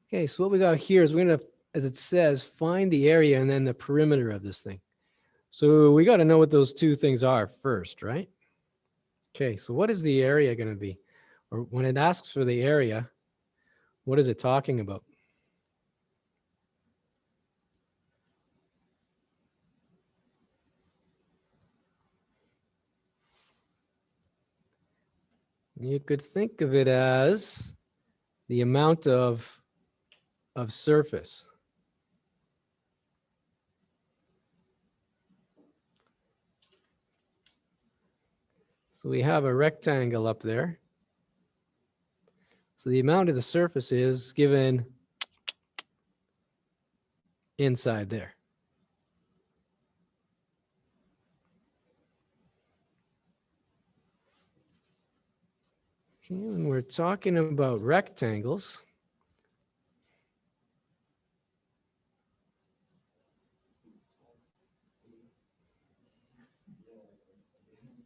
Okay, so what we got here is we're going to, as it says, find the area and then the perimeter of this thing. So we got to know what those two things are first, right? Okay, so what is the area going to be? Or when it asks for the area, what is it talking about? You could think of it as the amount of surface. So we have a rectangle up there. So the amount of the surface is given inside there. Okay, when we're talking about rectangles,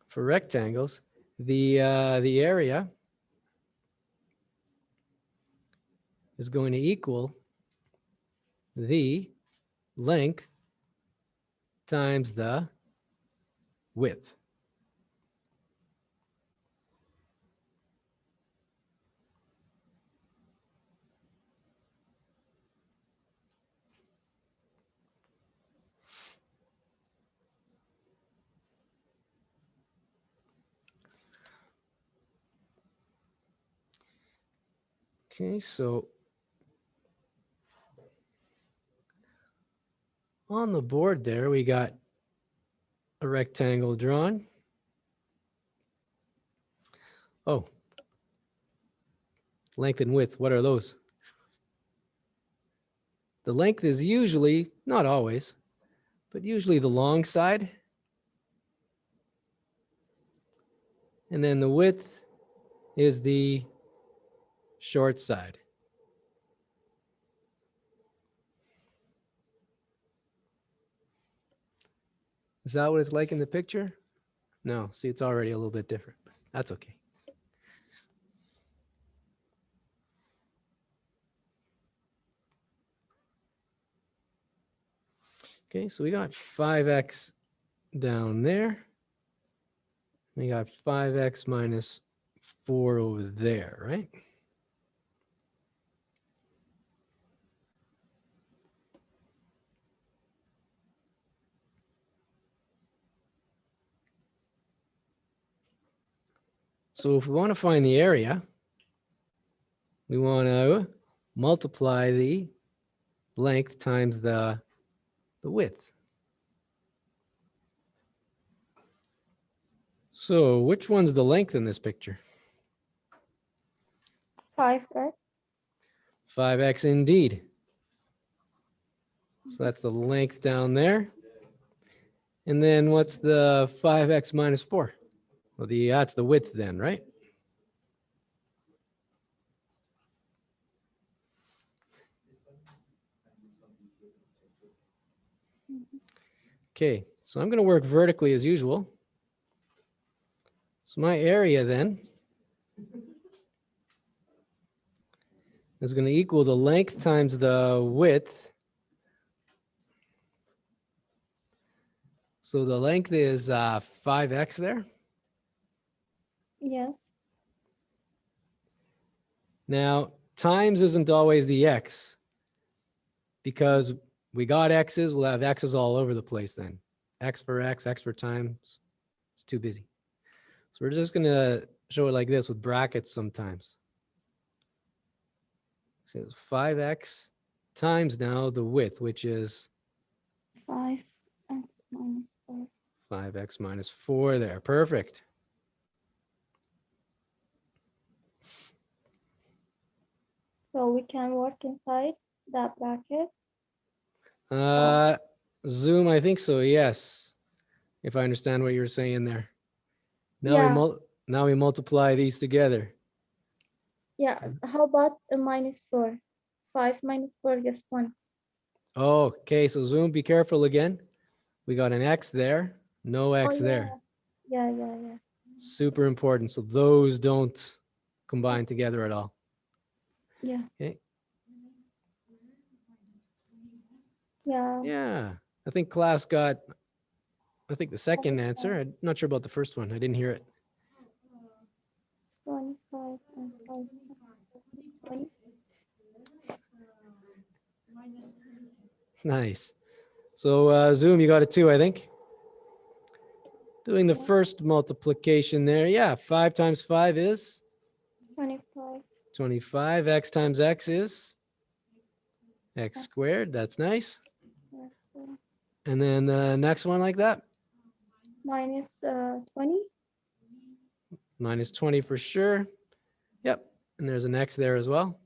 for rectangles, the area is going to equal the length times the width. Okay, so on the board there, we got a rectangle drawn. Oh, length and width, what are those? The length is usually, not always, but usually the long side. And then the width is the short side. Is that what it's like in the picture? No, see, it's already a little bit different, but that's okay. Okay, so we got 5x down there. We got 5x minus 4 over there, right? So if we want to find the area, we want to multiply the length times the width. So which one's the length in this picture? 5x. 5x indeed. So that's the length down there. And then what's the 5x minus 4? Well, that's the width then, right? Okay, so I'm going to work vertically as usual. So my area then is going to equal the length times the width. So the length is 5x there. Yes. Now, times isn't always the x, because we got x's, we'll have x's all over the place then. X for times, it's too busy. So we're just going to show it like this with brackets sometimes. So it's 5x times now the width, which is 5x minus 4. 5x minus 4 there. Perfect. So we can work inside that bracket. Zoom, I think so, yes. If I understand what you're saying there. Now, Yeah. now we multiply these together. Yeah. How about a minus 4? 5 minus 4 gives 1. Oh, okay, so Zoom, be careful again. We got an x there, no x yeah. there. Yeah. Super important. So those don't combine together at all. Yeah. Okay. Yeah. Yeah, I think class got, I think the second answer. I'm not sure about the first one. I didn't hear it. 25 and 5 20. Nice. So Zoom, you got a 2, I think. Doing the first multiplication there. Yeah, 5 times 5 is 25. 25. X times x is x squared. That's nice. And then the next one like that. Minus 20. Minus 20 for sure. Yep. And there's an x there as well.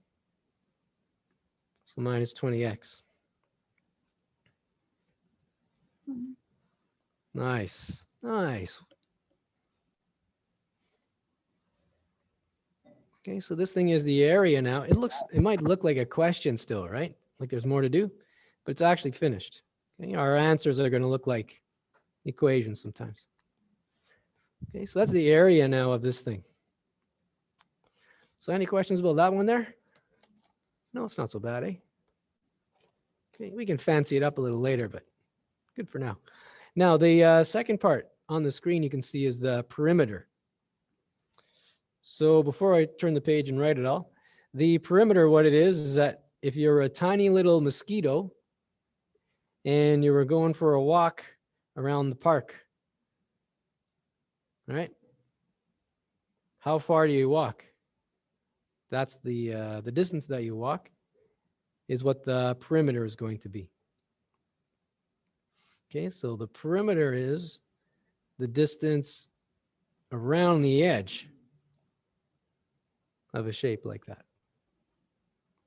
So minus 20x. Mhm. Nice. Nice. Okay, so this thing is the area now. It might look like a question still, right? Like there's more to do, but it's actually finished. Okay, our answers are going to look like equations sometimes. Okay, so that's the area now of this thing. So any questions about that one there? No, it's not so bad, eh? Okay, we can fancy it up a little later, but good for now. Now, the second part on the screen you can see is the perimeter. So before I turn the page and write it all, the perimeter, what it is that if you're a tiny little mosquito and you were going for a walk around the park, right? How far do you walk? That's the distance that you walk is what the perimeter is going to be. Okay, so the perimeter is the distance around the edge of a shape like that.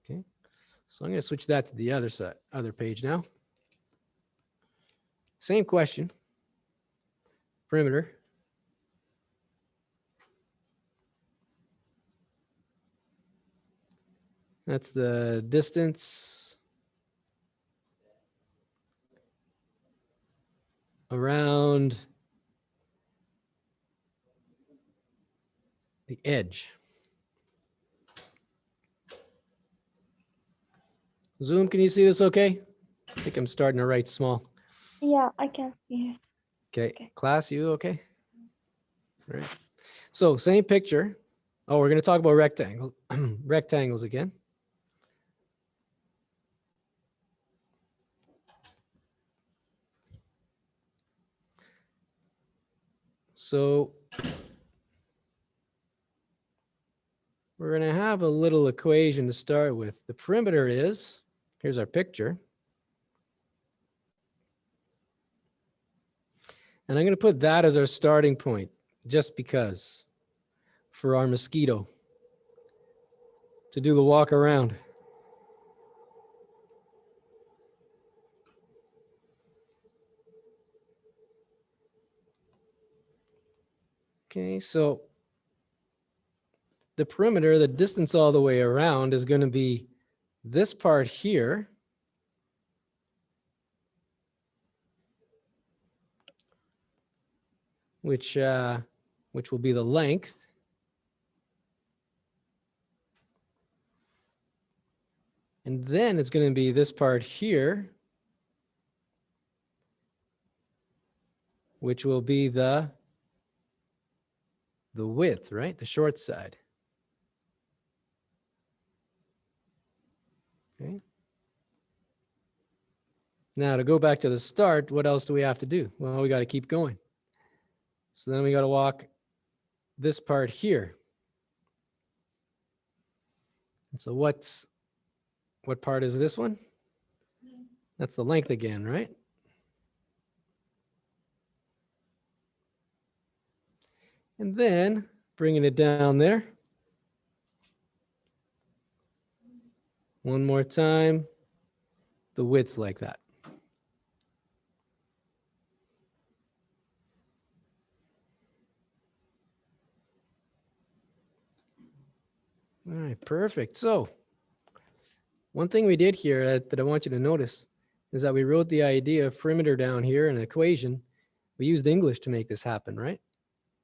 Okay, so I'm going to switch that to the other side, other page now. Same question. Perimeter. That's the distance around the edge. Zoom, can you see this okay? I think I'm starting to write small. Yeah, I can see it. Okay, Okay. class, you okay? All right. So same picture. Oh, we're going to talk about rectangles, rectangles again. So we're going to have a little equation to start with. The perimeter is, here's our picture. And I'm going to put that as our starting point, just because, for our mosquito to do the walk around. Okay, so the perimeter, the distance all the way around is going to be this part here. Which will be the length. And then it's going to be this part here, which will be the width, right? The short side. Okay. Now to go back to the start, what else do we have to do? Well, we got to keep going. So then we got to walk this part here. And so what part is this one? That's the length again, right? And then bringing it down there. One more time, the width like that. All right, perfect. So one thing we did here that I want you to notice is that we wrote the idea of perimeter down here in an equation. We used English to make this happen, right?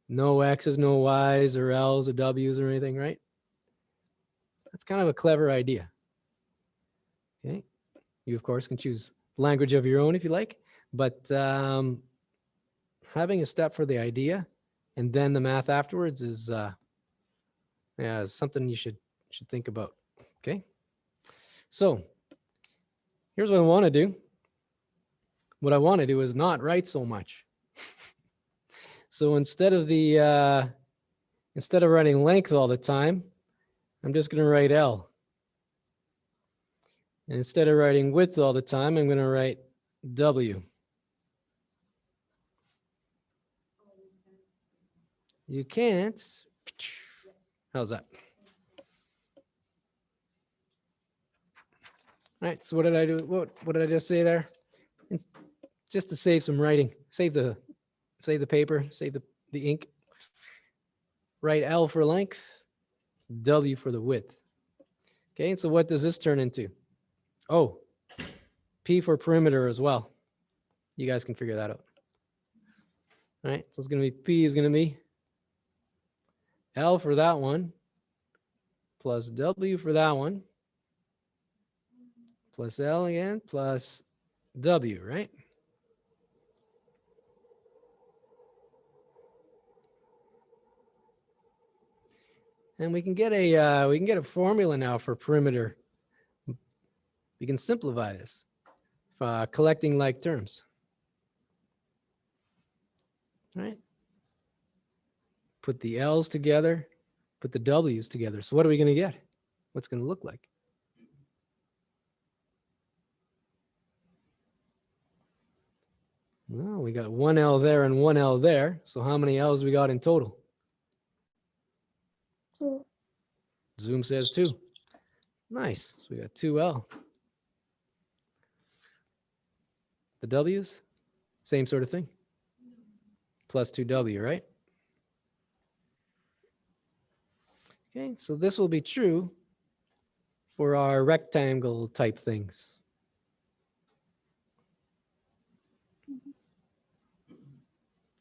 No X's, no Y's or L's or W's or anything, right? That's kind of a clever idea. Okay. You, of course, can choose language of your own if you like. But having a step for the idea and then the math afterwards is yeah, is something you should think about. Okay. So here's what I want to do. What I want to do is not write so much. So instead of writing length all the time, I'm just going to write L. And instead of writing width all the time, I'm going to write W. You can't. How's that? All right, so what did I do? What did I just say there? It's just to save some writing, save the paper, save the ink. Write L for length, W for the width. Okay, and so what does this turn into? Oh, P for perimeter as well. You guys can figure that out. All right, so it's going to be P is going to be L for that one, plus W for that one, plus L again, plus W, right? And we can get a formula now for perimeter. We can simplify this, collecting like terms. All right. Put the L's together, put the W's together. So what are we going to get? What's going to look like? Well, we got one L there and one L there. So how many L's we got in total? 2. Zoom says 2. Nice. So we got 2L. The W's, same sort of thing. Plus 2W, right? Okay, so this will be true for our rectangle type things.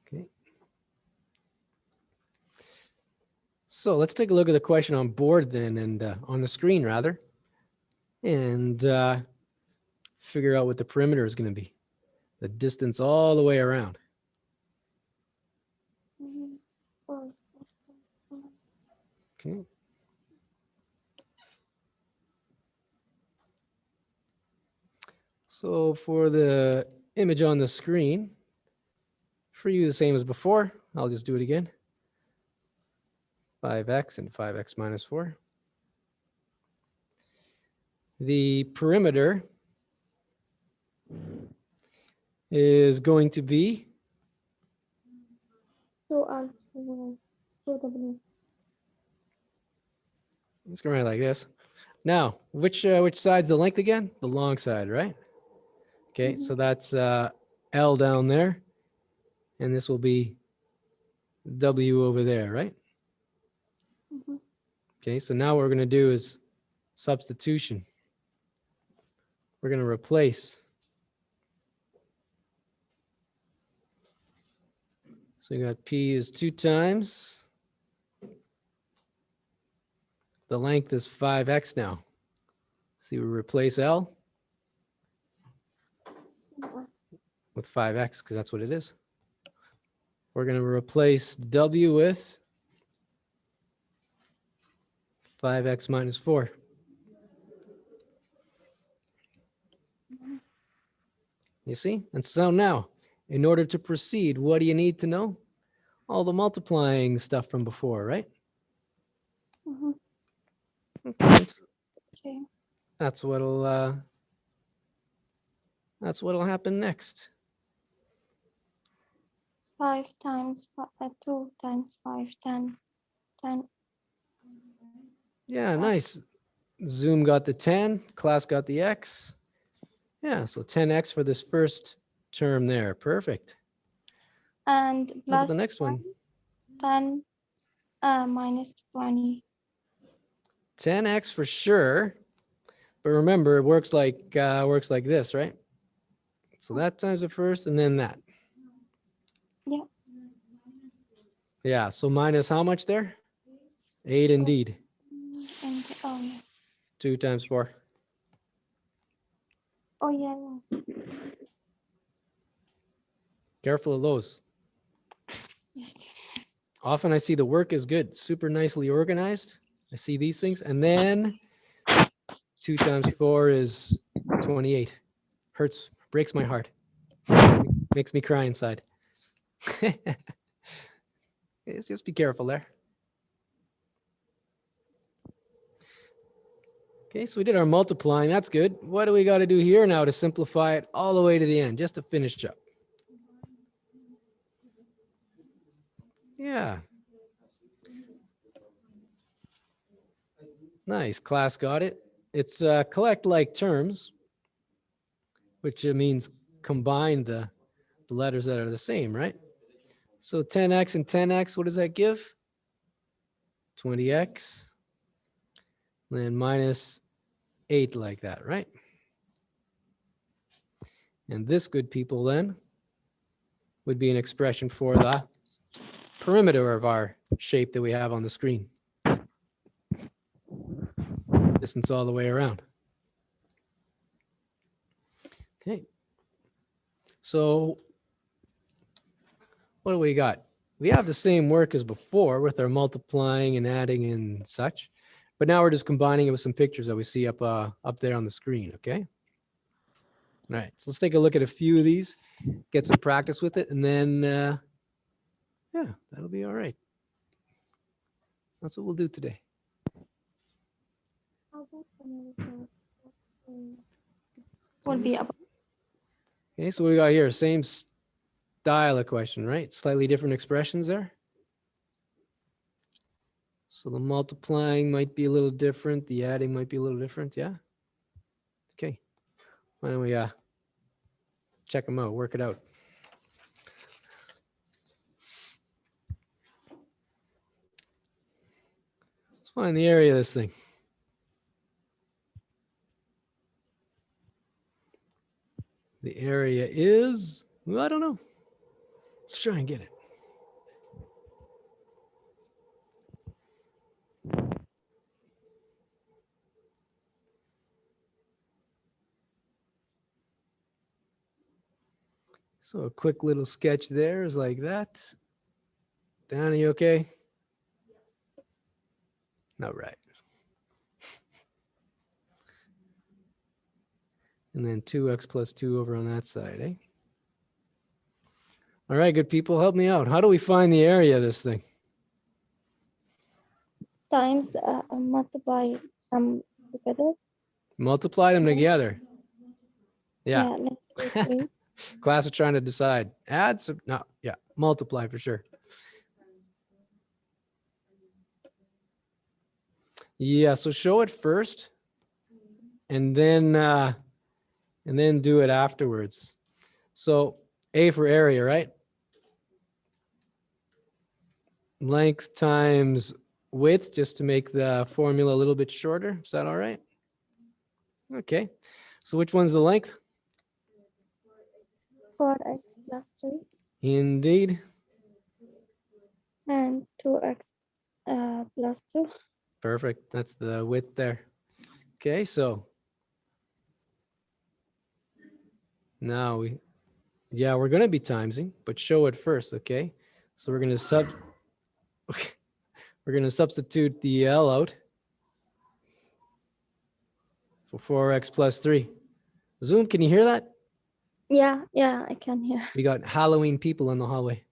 Okay. So let's take a look at the question on board then, and on the screen rather, and figure out what the perimeter is going to be. The distance all the way around. Okay. So for the image on the screen, for you the same as before, I'll just do it again. 5x and 5x minus 4. The perimeter is going to be 2R, 2W. It's going to write like this. Now, which side's the length again? The long side, right? Okay, so that's L down there, and this will be W over there, right? Okay, so now what we're going to do is substitution. We're going to replace. So you got P is 2 times. The length is 5x now. See, we replace L with 5x because that's what it is. We're going to replace W with 5x minus 4. You see? And so now, in order to proceed, what do you need to know? All the multiplying stuff from before, right? Okay. Okay. That's what'll happen next. 5 times 2 times 5, 10. 10. Yeah, nice. Zoom got the 10, class got the x. Yeah, so 10x for this first term there. Perfect. And How about plus the next one? 10 minus 20. 10x for sure. But remember, it works like this, right? So that times the first and then that. Yeah. Yeah, so minus how much there? 8 indeed. And, oh, yeah. 2 times 4. Oh, yeah. Careful of those. Often I see the work is good, super nicely organized. I see these things. And then 2 times 4 is 28. Hurts, breaks my heart. Makes me cry inside. Just be careful there. Okay, so we did our multiplying. That's good. What do we got to do here now to simplify it all the way to the end, just to finish up? Yeah. Nice. Class got it. It's collect like terms, which means combine the letters that are the same, right? So 10x and 10x, what does that give? 20x. Then minus 8 like that, right? And this, good people, then would be an expression for the perimeter of our shape that we have on the screen. Distance all the way around. Okay. So what do we got? We have the same work as before with our multiplying and adding and such, but now we're just combining it with some pictures that we see up there on the screen, okay? All right, so let's take a look at a few of these, get some practice with it, and then, yeah, that'll be all right. That's what we'll do today. Will be about. Okay, so what we got here, same style of question, right? Slightly different expressions there. So the multiplying might be a little different. The adding might be a little different. Yeah. Okay. Why don't we check them out, work it out. Let's find the area of this thing. The area is, well, I don't know. Let's try and get it. So a quick little sketch there is like that. Down, are you okay? All right. And then 2x plus 2 over on that side, eh? All right, good people, help me out. How do we find the area of this thing? Times multiply some together. Multiply them together. Yeah. Let's do 3. Class is trying to decide. Add, no, yeah, multiply for sure. Yeah, so show it first and then do it afterwards. So A for area, right? Length times width, just to make the formula a little bit shorter. Is that all right? Okay. So which one's the length? 4x plus 3. Indeed. And 2x plus 2. Perfect. That's the width there. Okay, so now we're going to be timesing, but show it first, okay? So we're going to we're going to substitute the L out for 4x plus 3. Zoom, can you hear that? Yeah, I can hear. We got Halloween people in the hallway.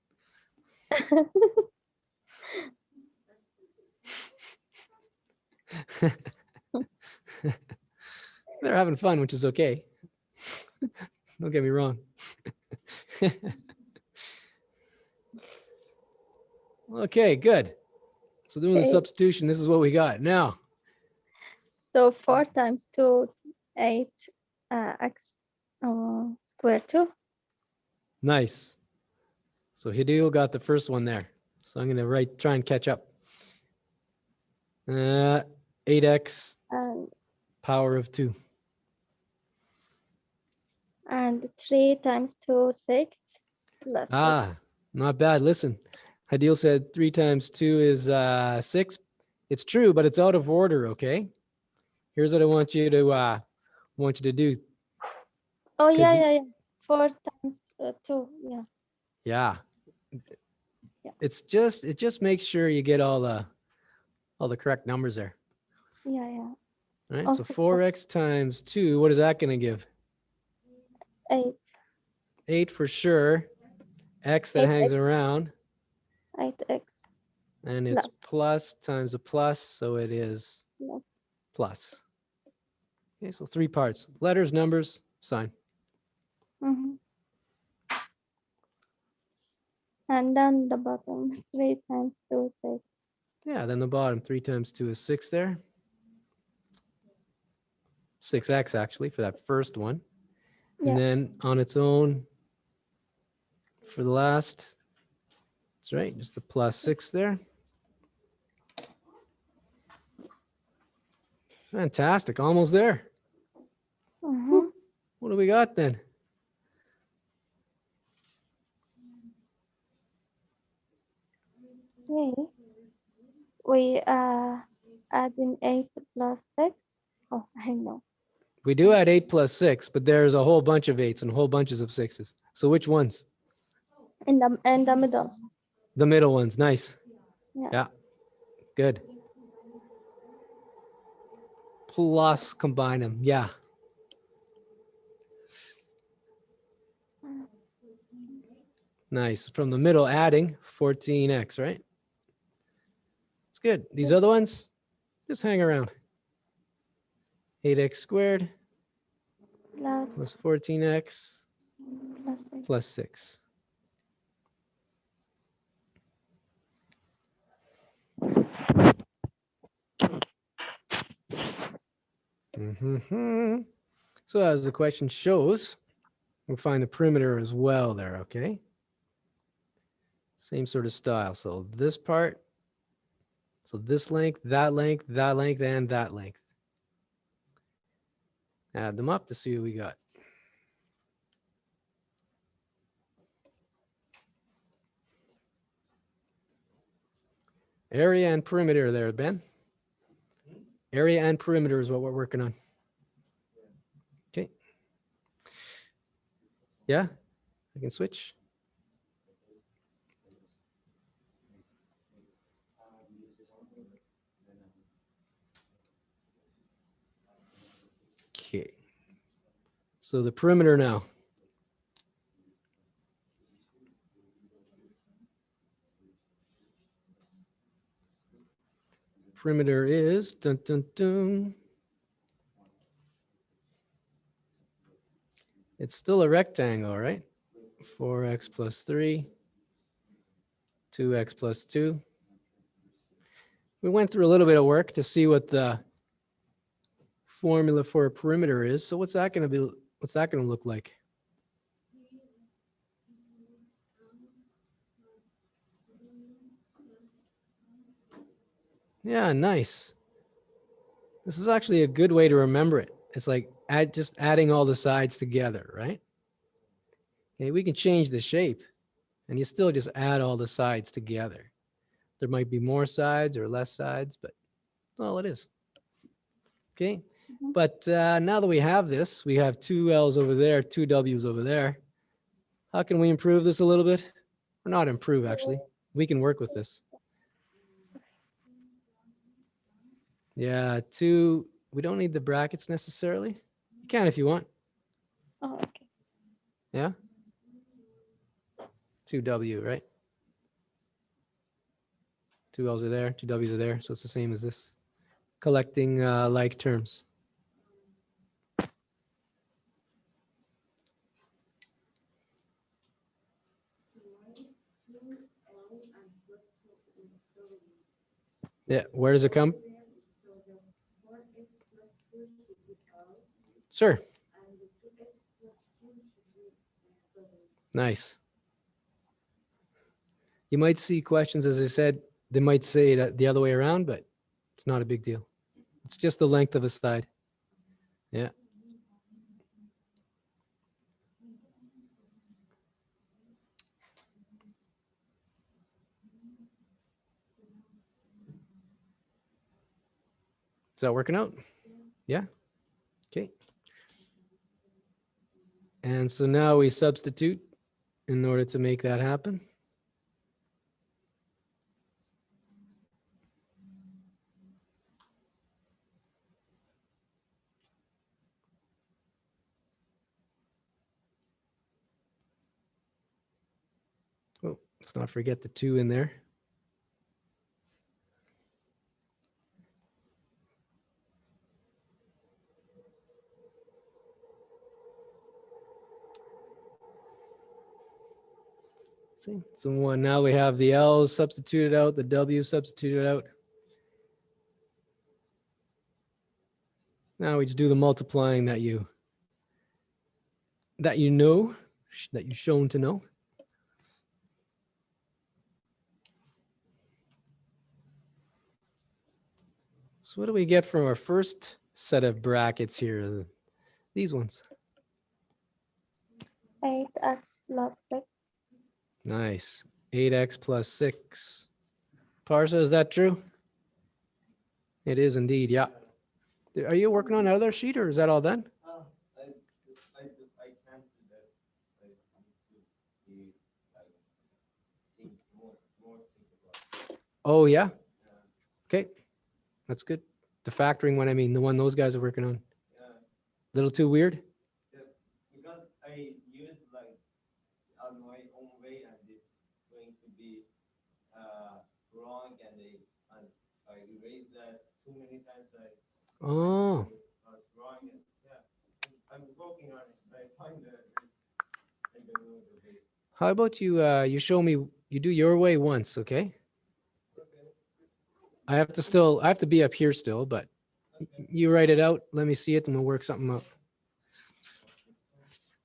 They're having fun, which is okay. Don't get me wrong. Okay, good. So doing the substitution, this is what we got. Now, so 4 times 2, 8 x squared 2. nice. So Hideo got the first one there. So I'm going to try and catch up. 8x power of 2. And 3 times 2, 6. Plus 6. Not bad. Listen, Hideo said 3 times 2 is 6. It's true, but it's out of order, okay? Here's what I want you to do. Oh, 'Cause yeah, you- yeah, yeah. 4 times 2. Yeah, Yeah. yeah, It just makes sure you get all the correct numbers there. yeah, yeah. All right. So Also 4x times 2, what is that going to give? 8. 8 for sure. X that hangs 8x. around. 8x. And Plus. it's plus times a plus, so it is Plus. plus. Okay, so 3 parts. Letters, numbers, sign. Mm-hmm. And then the bottom, 3 times 2, 6. Yeah, then the bottom, 3 times 2 is 6 there. 6x actually for that first one. Yeah. And then on its own for the last, that's right, just a plus 6 there. Fantastic, almost there. Mm-hmm. What do we got then? Yay. We adding 8 plus 6. Oh, I know. We do add 8 plus 6, but there's a whole bunch of 8s and whole bunches of 6s. So which ones? In the middle. The middle ones, nice. Yeah. Yeah, good. Plus combine them, yeah. Nice. From the middle, adding 14x, right? It's good. These other ones, just hang around. 8x squared plus 14x Plus 6. plus 6. So as the question shows, we'll find the perimeter as well there, okay? Same sort of style. So this part, so this length, that length, that length, and that length. Add them up to see what we got. Area and perimeter there, Ben. Area and perimeter is what we're working on. Okay. Yeah, I can switch. Okay. So the perimeter now. Perimeter is dun, dun, dun. It's still a rectangle, right? 4x plus 3, 2x plus 2. We went through a little bit of work to see what the formula for a perimeter is. So what's that going to be? What's that going to look like? Yeah, nice. This is actually a good way to remember it. It's like just adding all the sides together, right? Okay, we can change the shape and you still just add all the sides together. There might be more sides or less sides, but that's all it is. Okay, but now that we have this, we have 2 L's over there, 2 W's over there. How can we improve this a little bit? Or not improve, actually. We can work with this. Yeah, 2, we don't need the brackets necessarily. You can if you want. Oh, okay. Yeah? 2W, right? 2 L's are there, 2 W's are there, so it's the same as this. Collecting like terms. Yeah, where does it come? Sure. Nice. You might see questions, as I said, they might say that the other way around, but it's not a big deal. It's just the length of a side. Yeah. Is that working out? Yeah. Okay. And so now we substitute in order to make that happen. Oh, let's not forget the 2 in there. See, so now we have the L's substituted out, the W substituted out. Now we just do the multiplying that you've shown to know. So what do we get from our first set of brackets here? These ones. 8x plus 6. Nice. 8x plus 6. Parsa, is that true? It is indeed, yeah. Are you working on another sheet or is that all done? I can't do that. I need to be think more think about it. Oh, yeah. Okay. That's good. The factoring one, I mean, the one those guys are working on. Yeah, Little too weird? because I use like on my own way and it's going to be wrong and I erase that too many times. Oh, I was wrong and yeah, I'm working on it. I find that I don't know the way. how about you show me, you do your way once, okay? Okay. I have to be up here still, but Okay. you write it out. Let me see it and we'll work something out.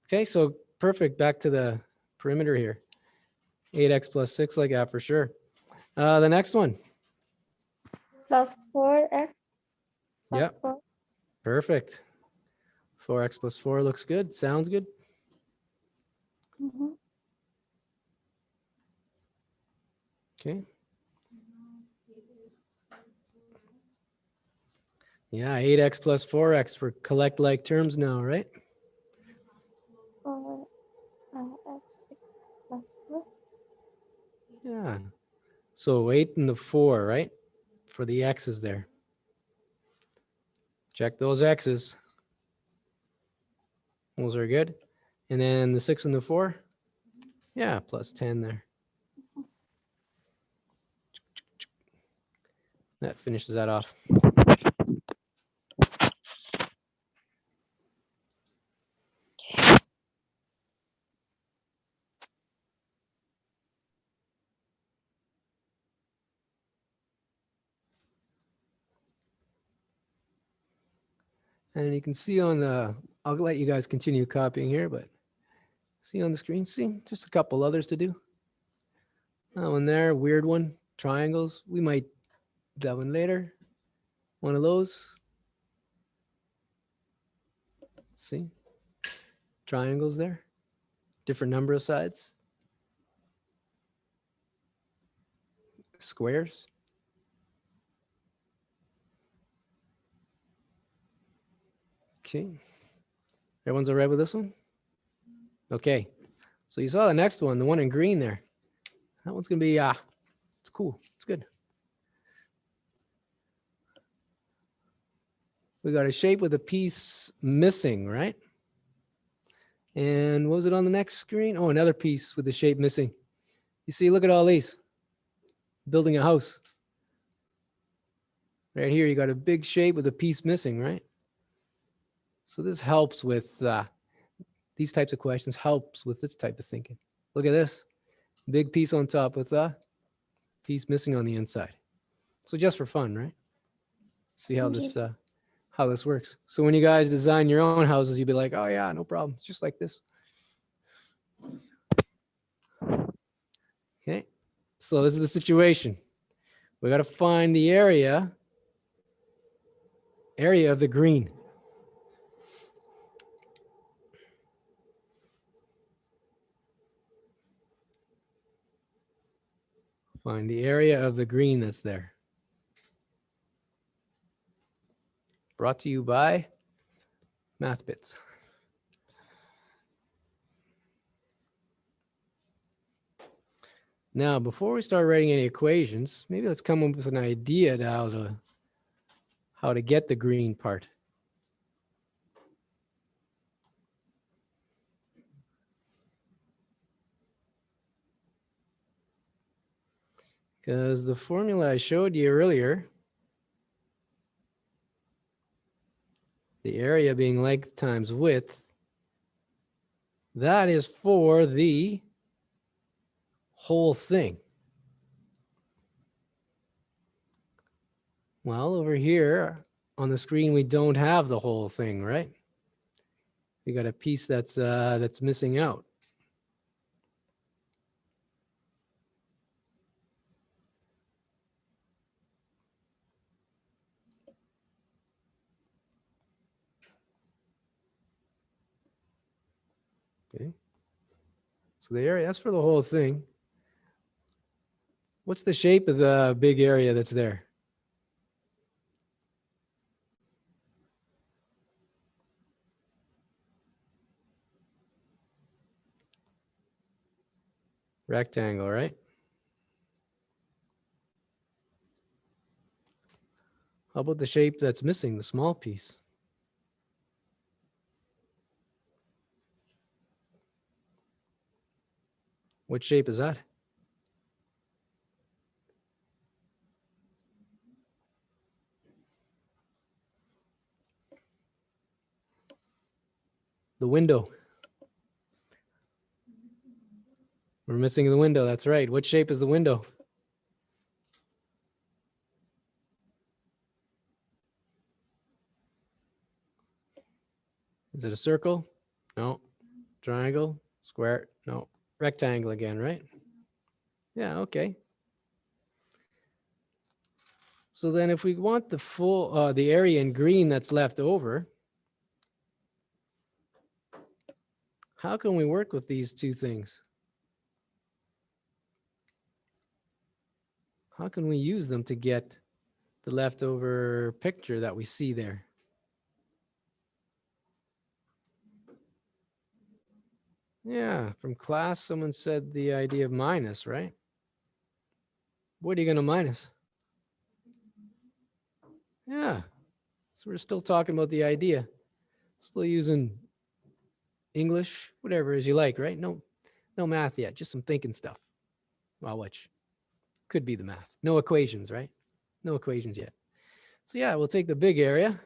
Okay, so perfect. Back to the perimeter here. 8x plus 6 like that for sure. The next one. Plus 4x. Plus Yep. 4. Perfect. 4x plus 4 looks good. Sounds good. Mhm. Okay. Yeah, 8x plus 4x for collect like terms now, right? 4x plus 4. Yeah. So 8 and the 4, right? For the x's there. Check those x's. Those are good. And then the 6 and the 4. Yeah, plus 10 there. That finishes that off. And you can see on the, I'll let you guys continue copying here, but see on the screen, see just a couple others to do. That one there, weird one, triangles. We might do that one later. One of those. See, triangles there, different number of sides. Squares. Okay. Everyone's all right with this one? Okay. So you saw the next one, the one in green there. That one's going to be, it's cool. It's good. We got a shape with a piece missing, right? And what was it on the next screen? Oh, another piece with the shape missing. You see, look at all these. Building a house. Right here, you got a big shape with a piece missing, right? So this helps with, these types of questions helps with this type of thinking. Look at this. Big piece on top with a piece missing on the inside. So just for fun, right? See how this works. So when you guys design your own houses, you'll be like, oh yeah, no problem. It's just like this. Okay. So this is the situation. We got to find the area of the green. Find the area of the green that's there. Brought to you by MathBits. Now, before we start writing any equations, maybe let's come up with an idea to how to get the green part. Because the formula I showed you earlier, the area being length times width, that is for the whole thing. Well, over here on the screen, we don't have the whole thing, right? We got a piece that's missing out. Okay. So the area, that's for the whole thing. What's the shape of the big area that's there? Rectangle, right? How about the shape that's missing, the small piece? What shape is that? The window. We're missing the window, that's right. What shape is the window? Is it a circle? No. Triangle? Square? No. Rectangle again, right? Yeah, okay. So then if we want the full, the area in green that's left over, how can we work with these two things? How can we use them to get the leftover picture that we see there? Yeah, from class, someone said the idea of minus, right? What are you going to minus? Yeah, so we're still talking about the idea. Still using English, whatever as you like, right? No math yet, just some thinking stuff. Well, which could be the math. No equations, right? No equations yet. So yeah, we'll take the big area.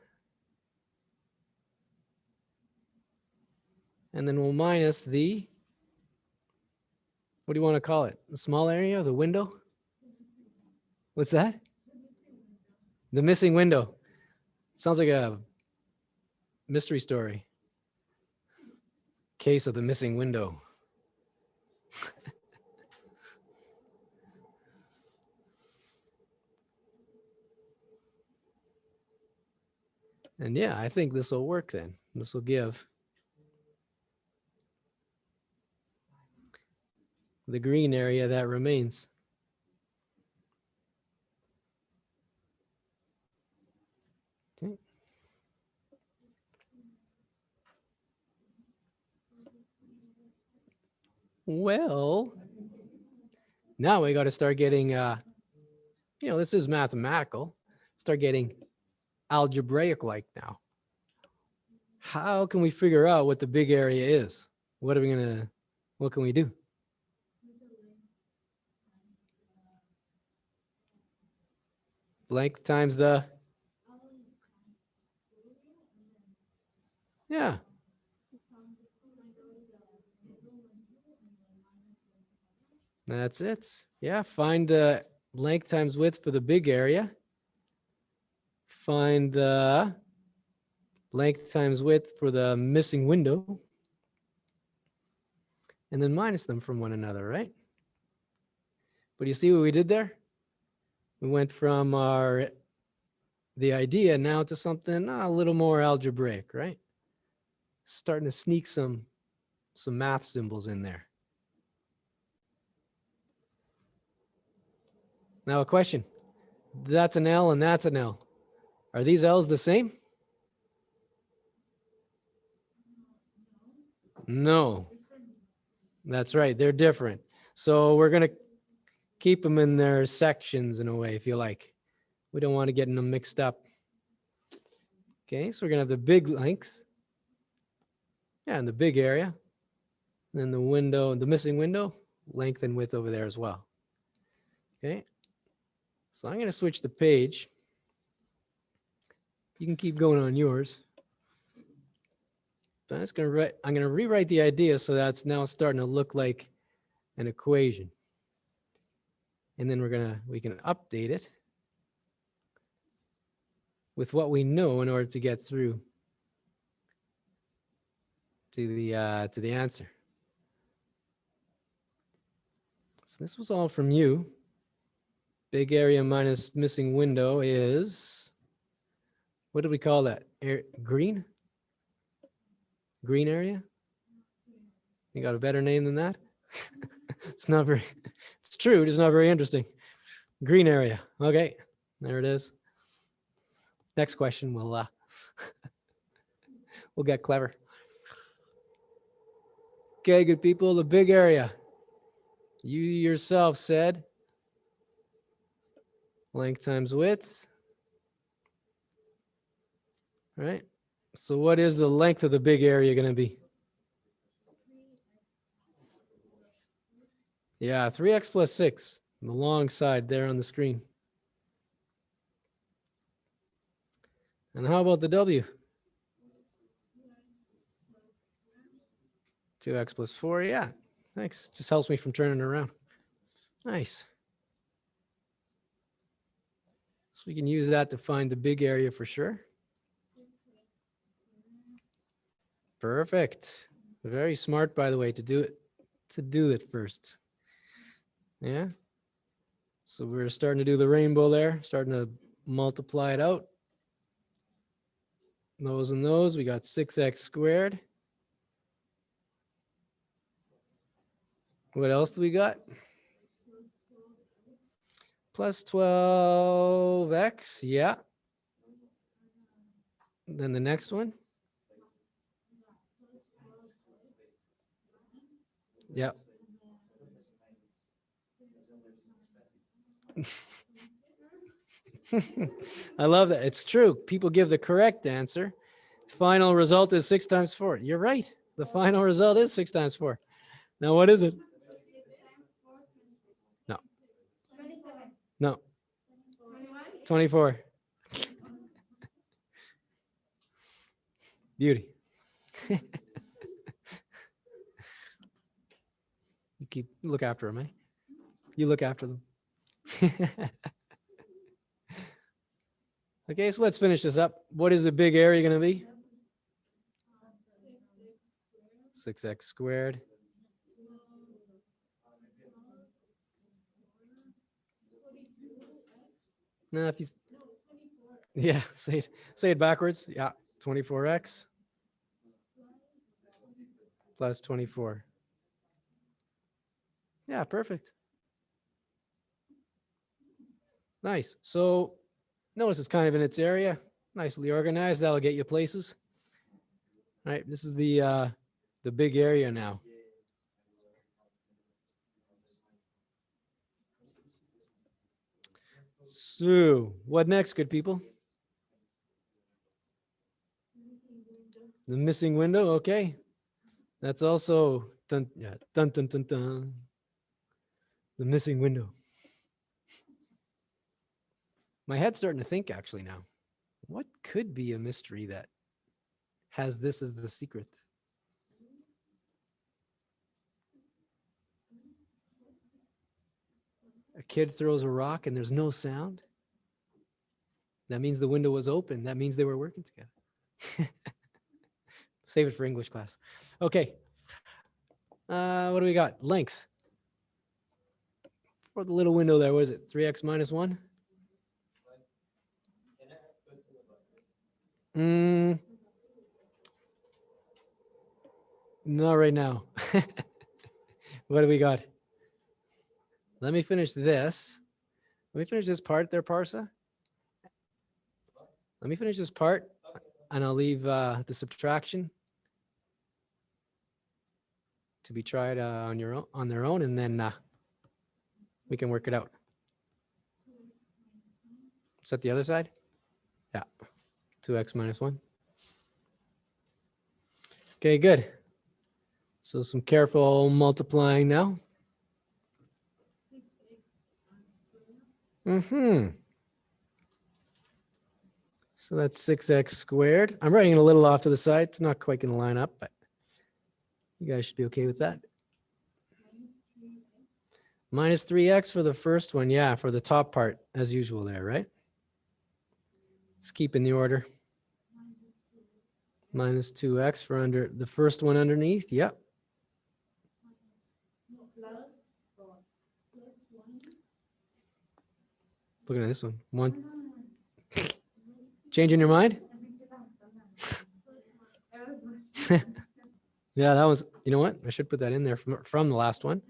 And then we'll minus the, what do you want to call it? The small area, the window? What's that? The missing window. Sounds like a mystery story. Case of the missing window. And yeah, I think this will work then. This will give the green area that remains. Okay. Well, now we got to start getting, this is mathematical. Start getting algebraic like now. How can we figure out what the big area is? What can we do? Length times the, yeah. That's it. Yeah, find the length times width for the big area. Find the length times width for the missing window. And then minus them from one another, right? But you see what we did there? We went from the idea now to something a little more algebraic, right? Starting to sneak some math symbols in there. Now a question. That's an L and that's an L. Are these L's the same? No. That's right. They're different. So we're going to keep them in their sections in a way, if you like. We don't want to get them mixed up. Okay, so we're gonna have the big length. Yeah, and the big area. And then the window, the missing window, length and width over there as well. Okay, so I'm gonna switch the page. You can keep going on yours. But I'm gonna rewrite the idea so that's now starting to look like an equation. And then we can update it with what we know in order to get through to the answer. So this was all from you. Big area minus missing window is, what did we call that? Green? Green area? You got a better name than that? It's not very, it's true, it's not very interesting. Green area. Okay, there it is. Next question, we'll get clever. Okay, good people, the big area. You yourself said length times width. All right. So what is the length of the big area going to be? Yeah, 3x plus 6, the long side there on the screen. And how about the W? 2x plus 4, yeah. Thanks, just helps me from turning it around. Nice. So we can use that to find the big area for sure. Perfect. Very smart, by the way, to do it first. Yeah. So we're starting to do the rainbow there, starting to multiply it out. Those and those, we got 6x squared. What else do we got? Plus 12x, yeah. Then the next one. Yep. I love that. It's true. People give the correct answer. Final result is 6 times 4. You're right. The final result is 6 times 4. Now, what is it? No. No. 24. Beauty. You look after them, eh? You look after them. Okay, so let's finish this up. What is the big area going to be? 6x squared. Now, if you, yeah, say it backwards. Yeah, 24x plus 24. Yeah, perfect. Nice. So notice it's kind of in its area, nicely organized. That'll get you places. All right, this is the big area now. So what next, good people? The missing window, okay. That's also dun, yeah, dun, dun, dun, dun. The missing window. My head's starting to think actually now. What could be a mystery that has this as the secret? A kid throws a rock and there's no sound. That means the window was open. That means they were working together. Save it for English class. Okay. What do we got? Length. For the little window there, what is it? 3x minus 1? Not right now. What do we got? Let me finish this. Let me finish this part there, Parsa. Let me finish this part, and I'll leave the subtraction to be tried on their own, and then We can work it out. Is that the other side? Yeah. 2x minus 1. Okay, good. So some careful multiplying now. So that's 6x squared. I'm writing it a little off to the side. It's not quite going to line up, but you guys should be okay with that. Minus 3x for the first one. Yeah, for the top part, as usual there, right? Let's keep in the order. Minus 2x for under the first one underneath. Yep. Looking at this one. One. Changing your mind? Yeah, that was, you know what? I should put that in there from the last one.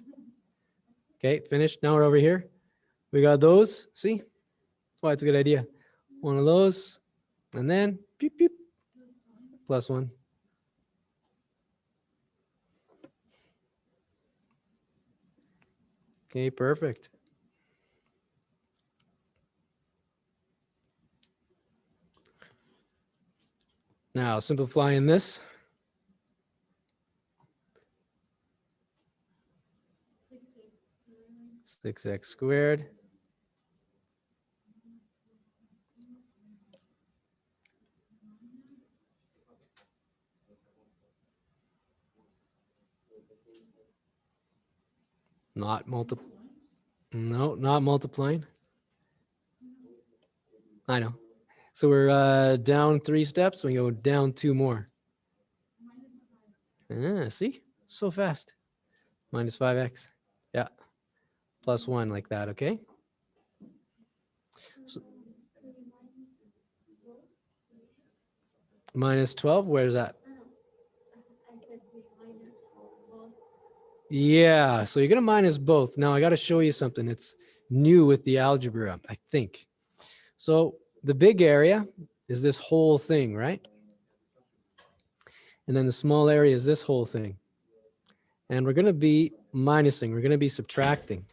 Okay, finished. Now we're over here. We got those. See? That's why it's a good idea. One of those. And then, beep, beep, plus 1. Okay, perfect. Now, simplifying this. Six x squared. Not No, not multiplying. I know. So we're down 3 steps. We go down 2 more. See? So fast. Minus 5x. Yeah. Plus 1 like that, okay? So, minus 12, where's that? Yeah, so you're going to minus both. Now, I got to show you something. It's new with the algebra, I think. So the big area is this whole thing, right? And then the small area is this whole thing. And we're going to be minusing. We're going to be subtracting.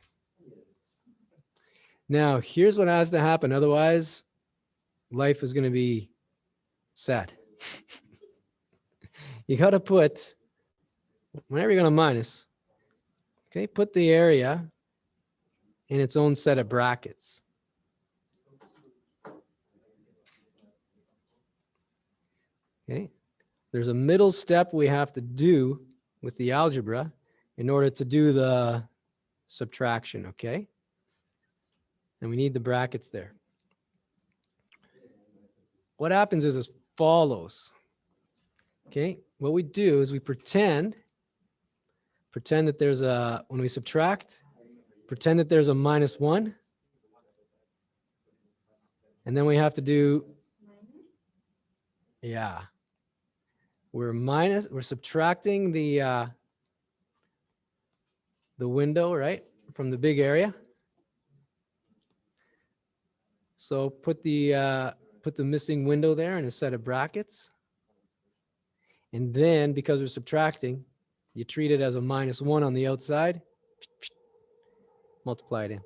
Now, here's what has to happen. Otherwise, life is going to be sad. You got to put, whenever you're going to minus, okay, put the area in its own set of brackets. Okay, there's a middle step we have to do with the algebra in order to do the subtraction, okay? And we need the brackets there. What happens is as follows. Okay, what we do is we pretend that there's a, when we subtract, pretend that there's a minus 1. And then we have to do, yeah. We're subtracting the window, right, from the big area. So put the missing window there in a set of brackets. And then because we're subtracting, you treat it as a minus 1 on the outside. Multiply it in.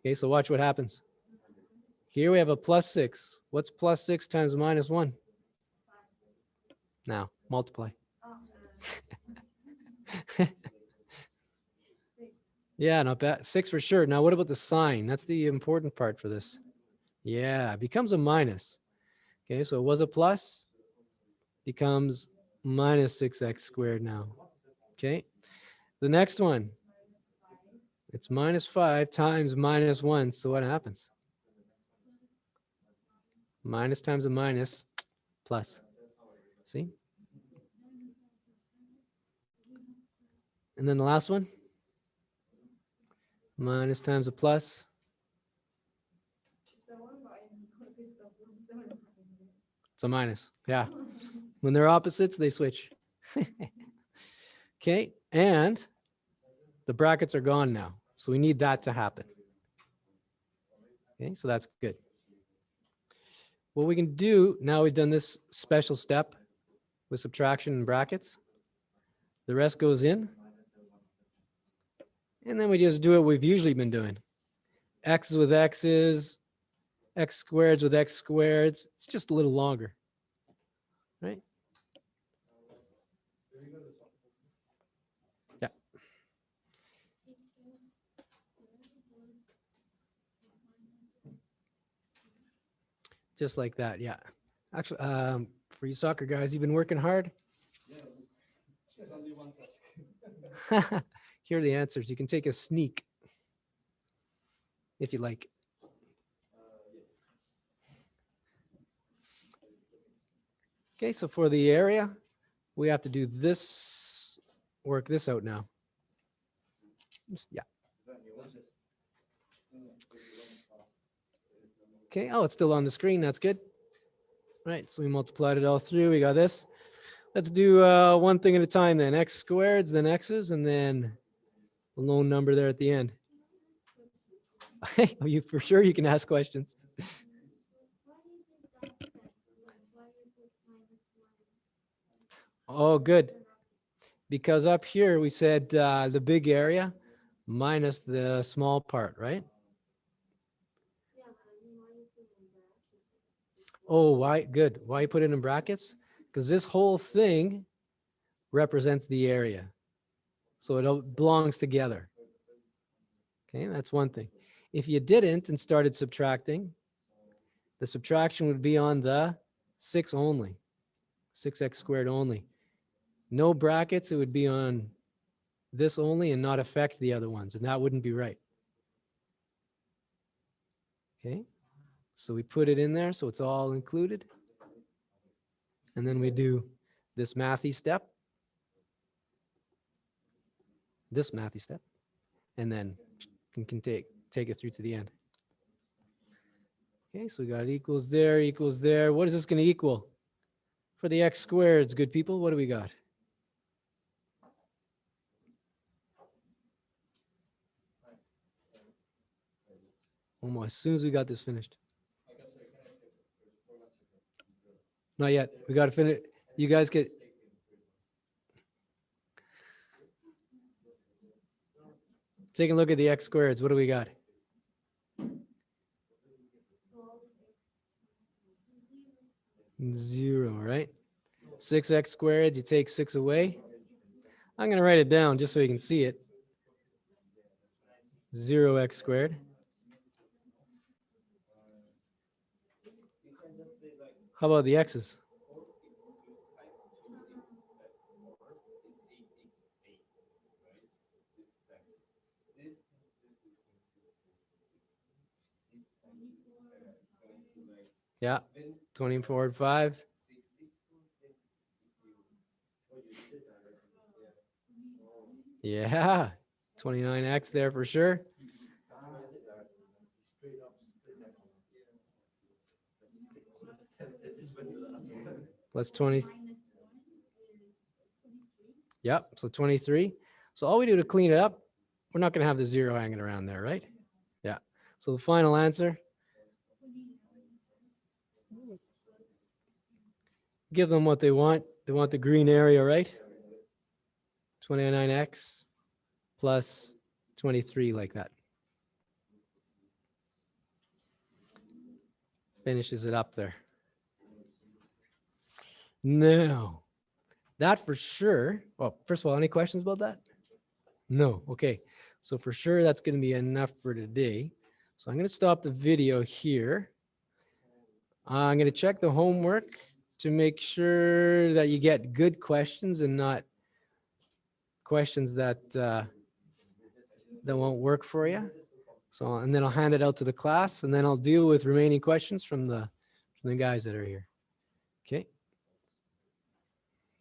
Okay, so watch what happens. Here we have a plus 6. What's plus 6 times minus 1? Now, multiply. Yeah, not bad. 6 for sure. Now, what about the sign? That's the important part for this. Yeah, it becomes a minus. Okay, so it was a plus, becomes minus 6x squared now. Okay, the next one, it's minus 5 times minus 1. So what happens? Minus times a minus, plus. See? And then the last one, minus times a plus. It's a minus. Yeah. When they're opposites, they switch. Okay. And the brackets are gone now. So we need that to happen. Okay. So that's good. What we can do, now we've done this special step with subtraction and brackets. The rest goes in. And then we just do what we've usually been doing. X's with X's, X squareds with X squareds. It's just a little longer, right? Yeah. Just like that, yeah. Actually, for you soccer guys, you've been working hard. It's only one task. Here are the answers. You can take a sneak if you like. Okay, so for the area, we have to do this, work this out now. Yeah. Okay, oh, it's still on the screen. That's good. All right, so we multiplied it all through. We got this. Let's do one thing at a time then. X squareds, then X's, and then the lone number there at the end. Are you for sure you can ask questions? Oh, good. Because up here we said the big area minus the small part, right? Oh, why? Good. Why you put it in brackets? Because this whole thing represents the area. So it all belongs together. Okay, that's one thing. If you didn't and started subtracting, the subtraction would be on the 6 only, 6x squared only. No brackets, it would be on this only and not affect the other ones, and that wouldn't be right. Okay, so we put it in there so it's all included. And then we do this mathy step, this mathy step, and then can take it through to the end. Okay, so we got equals there, equals there. What is this going to equal? For the x squareds, good people, what do we got? Almost as soon as we got this finished. Not yet. We got to finish. You guys get. Take a look at the x squareds. What do we got? Zero, right? 6x squared, you take 6 away. I'm going to write it down just so you can see it. 0x squared. How about the x's? Yeah, 24 and 5. Yeah, 29x there for sure. Plus 20. Yep, so 23. So all we do to clean it up, we're not going to have the 0 hanging around there, right? Yeah. So the final answer. Give them what they want. They want the green area, right? 29x plus 23 like that. Finishes it up there. Now, that for sure. Well, first of all, any questions about that? No. Okay. So for sure, that's going to be enough for today. So I'm going to stop the video here. I'm going to check the homework to make sure that you get good questions and not questions that that won't work for you. So, and then I'll hand it out to the class, and then I'll deal with remaining questions from the guys that are here. Okay.